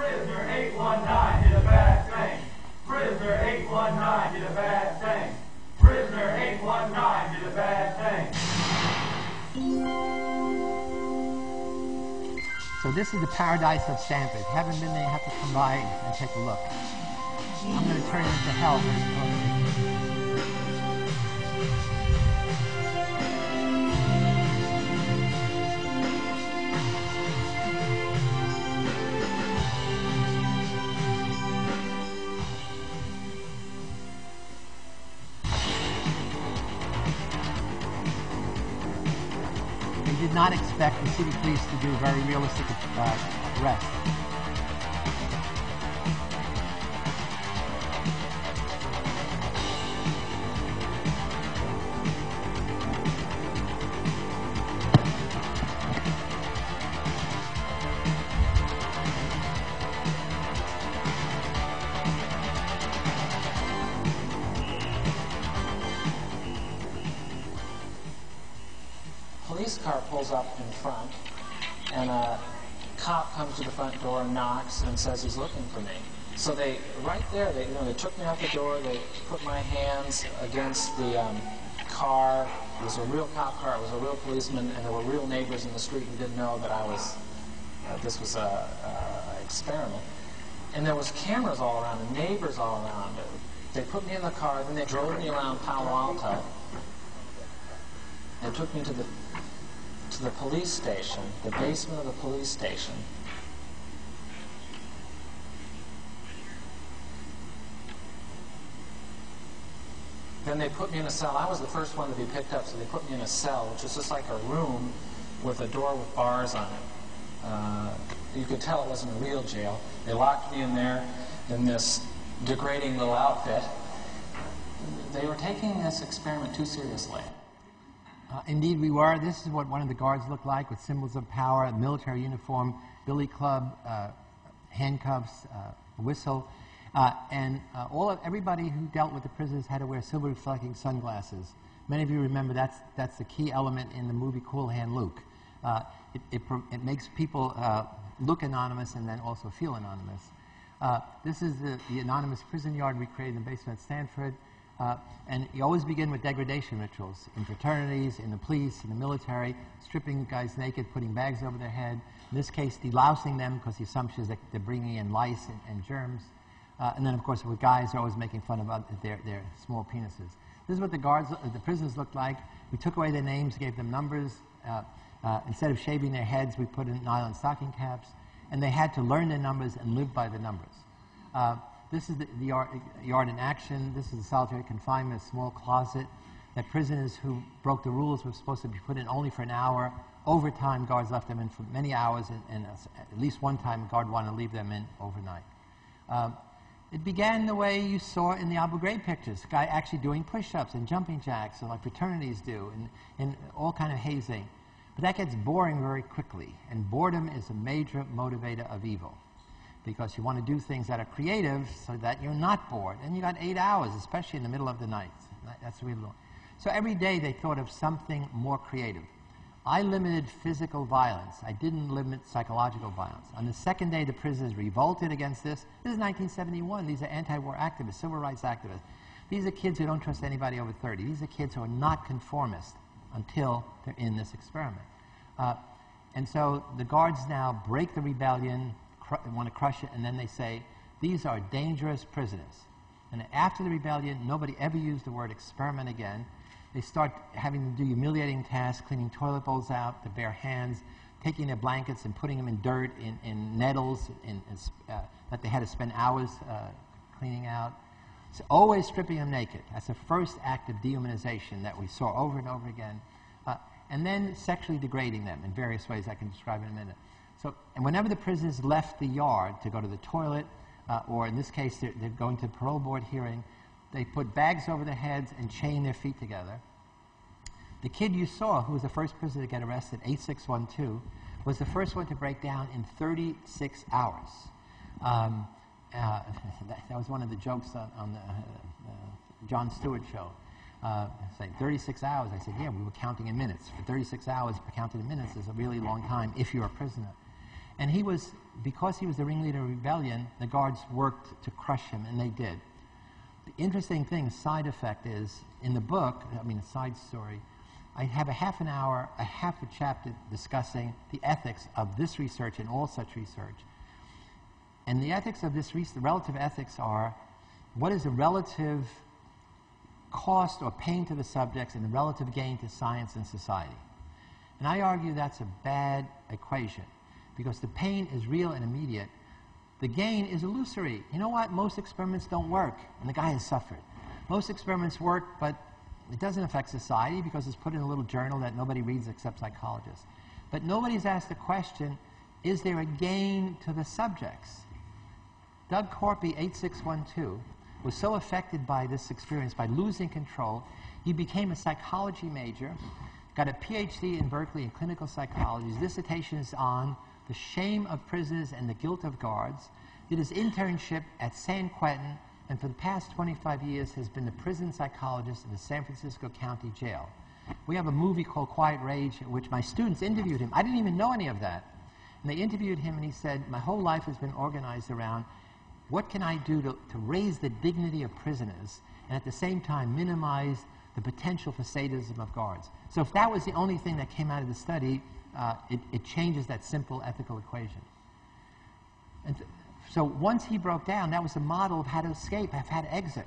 Prisoner 819 did a bad thing. Prisoner 819 did a bad thing. Prisoner 819 did a bad thing. So this is the paradise of Stanford. If you haven't been there, you have to come by and take a look. I'm going to turn it into hell very shortly. Did not expect the city police to do a very realistic arrest. Police car pulls up in front, and a cop comes to the front door and knocks and says he's looking for me. So they, right there, they took me out the door. They put my hands against the car. It was a real cop car. It was a real policeman, and there were real neighbors in the street who didn't know that I was. This was a experiment, and there was cameras all around and neighbors all around. They put me in the car. Then they drove me around Palo Alto. They took me to the police station, the basement of the police station. Then they put me in a cell. I was the first one to be picked up, so they put me in a cell, which is just like a room with a door with bars on it. You could tell it wasn't a real jail. They locked me in there in this degrading little outfit. They were taking this experiment too seriously. Indeed, we were. This is what one of the guards looked like, with symbols of power, a military uniform, billy club, handcuffs, whistle, and everybody who dealt with the prisoners had to wear silver-reflecting sunglasses. Many of you remember that's the key element in the movie Cool Hand Luke. It makes people look anonymous and then also feel anonymous. This is the anonymous prison yard we created in the basement at Stanford. And you always begin with degradation rituals in fraternities, in the police, in the military, stripping guys naked, putting bags over their head. In this case, delousing them because the assumption is that they're bringing in lice and germs. And then, of course, with guys, they're always making fun of their small penises. This is what the prisoners looked like. We took away their names, gave them numbers. Instead of shaving their heads, we put in nylon stocking caps. And they had to learn their numbers and live by the numbers. This is the yard in action. This is a solitary confinement, a small closet that prisoners who broke the rules were supposed to be put in only for an hour. Over time, guards left them in for many hours, and at least one time a guard wanted to leave them in overnight. It began the way you saw in the Abu Ghraib pictures, a guy actually doing push-ups and jumping jacks, like fraternities do, and all kind of hazing. But that gets boring very quickly, and boredom is a major motivator of evil, because you want to do things that are creative so that you're not bored. And you got 8 hours, especially in the middle of the night. That's really long. So every day they thought of something more creative. I limited physical violence. I didn't limit psychological violence. On the second day, the prisoners revolted against this. This is 1971. These are anti-war activists, civil rights activists. These are kids who don't trust anybody over 30. These are kids who are not conformist until they're in this experiment. And so the guards now break the rebellion, want to crush it, and then they say, these are dangerous prisoners. And after the rebellion, nobody ever used the word experiment again. They start having to do humiliating tasks, cleaning toilet bowls out, their bare hands, taking their blankets and putting them in dirt, in nettles, that they had to spend hours cleaning out. So always stripping them naked. That's the first act of dehumanization that we saw over and over again. And then sexually degrading them in various ways I can describe in a minute. So, and whenever the prisoners left the yard to go to the toilet, or in this case they're going to parole board hearing, they put bags over their heads and chain their feet together. The kid you saw, who was the first prisoner to get arrested, 8612, was the first one to break down in 36 hours. That was one of the jokes on the Jon Stewart show. Say 36 hours. I said, yeah, we were counting in minutes. For 36 hours, counting in minutes is a really long time if you're a prisoner. And because he was the ringleader of rebellion, the guards worked to crush him, and they did. The interesting thing, side effect is, in the book, a side story, I have a half a chapter discussing the ethics of this research and all such research. And the ethics of this research, the relative ethics are, what is the relative cost or pain to the subjects and the relative gain to science and society? And I argue that's a bad equation, because the pain is real and immediate. The gain is illusory. You know what? Most experiments don't work, and the guy has suffered. Most experiments work, but it doesn't affect society because it's put in a little journal that nobody reads except psychologists. But nobody's asked the question, is there a gain to the subjects? Doug Corpy, 8612, was so affected by this experience, by losing control, he became a psychology major, got a PhD in Berkeley in clinical psychology. His dissertation is on the shame of prisoners and the guilt of guards, did his internship at San Quentin, and for the past 25 years has been the prison psychologist in the San Francisco County Jail. We have a movie called Quiet Rage, in which my students interviewed him. I didn't even know any of that. And they interviewed him, and he said, my whole life has been organized around what can I do to raise the dignity of prisoners and at the same time minimize the potential for sadism of guards. So if that was the only thing that came out of the study, it changes that simple ethical equation. And so once he broke down, that was a model of how to escape, of how to exit.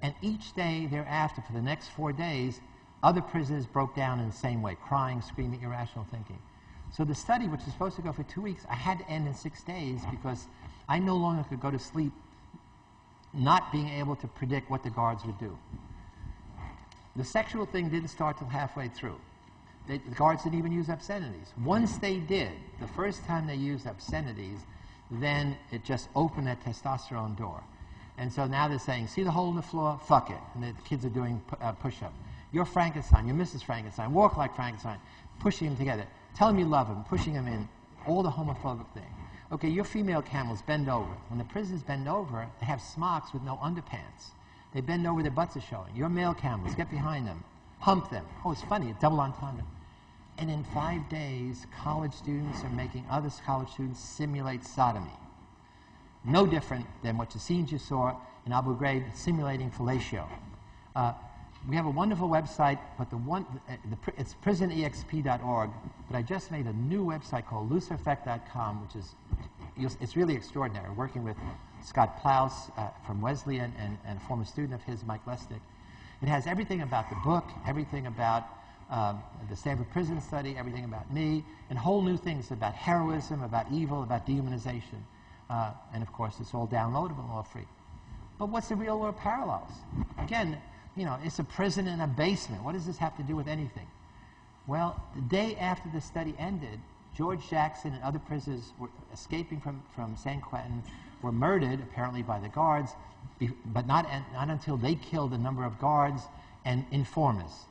And each day thereafter, for the next 4 days, other prisoners broke down in the same way, crying, screaming, irrational thinking. So the study, which was supposed to go for 2 weeks, I had to end in 6 days because I no longer could go to sleep not being able to predict what the guards would do. The sexual thing didn't start till halfway through. The guards didn't even use obscenities. Once they did, the first time they used obscenities, then it just opened that testosterone door. And so now they're saying, see the hole in the floor? Fuck it. And the kids are doing push-up. You're Frankenstein. You're Mrs. Frankenstein. Walk like Frankenstein. Pushing them together. Tell them you love them. Pushing them in. All the homophobic thing. Okay, your female camels, bend over. When the prisoners bend over, they have smocks with no underpants. They bend over, their butts are showing. Your male camels, get behind them. Hump them. Oh, it's funny, a double entendre. And in 5 days, college students are making other college students simulate sodomy. No different than what the scenes you saw in Abu Ghraib simulating fellatio. We have a wonderful website, but it's prisonexp.org, but I just made a new website called lucifereffect.com, which is, it's really extraordinary, working with Scott Plouse from Wesleyan and a former student of his, Mike Lestick. It has everything about the book, everything about the Stanford Prison Study, everything about me, and whole new things about heroism, about evil, about dehumanization. And of course, it's all downloadable and all free. But what's the real world parallels? Again, you know, it's a prison in a basement. What does this have to do with anything? Well, the day after the study ended, George Jackson and other prisoners were escaping from San Quentin, were murdered, apparently by the guards, but not until they killed a number of guards and informers.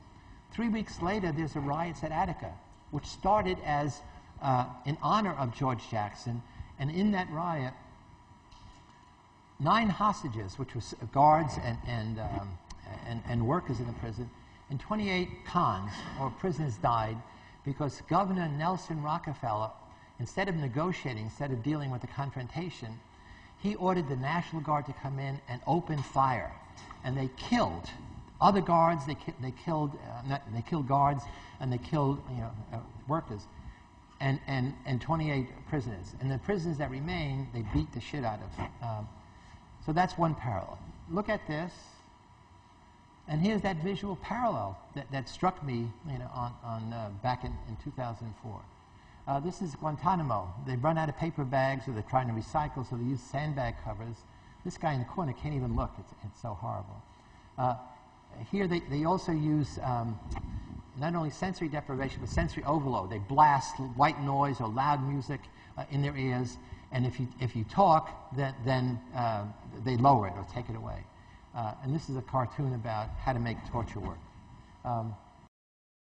3 weeks later, there's a riots at Attica, which started as in honor of George Jackson, and in that riot, 9 hostages, which was guards and workers in the prison, and 28 cons, or prisoners, died because Governor Nelson Rockefeller, instead of negotiating, instead of dealing with the confrontation, he ordered the National Guard to come in and open fire. And they killed other guards, they killed guards, and they killed workers, and 28 prisoners. And the prisoners that remained, they beat the shit out of. So that's one parallel. Look at this. And here's that visual parallel that struck me, back in 2004. This is Guantanamo. They've run out of paper bags, or they're trying to recycle, so they use sandbag covers. This guy in the corner can't even look. It's so horrible. Here they also use not only sensory deprivation, but sensory overload. They blast white noise or loud music in their ears, and if you talk, then they lower it or take it away. And this is a cartoon about how to make torture work.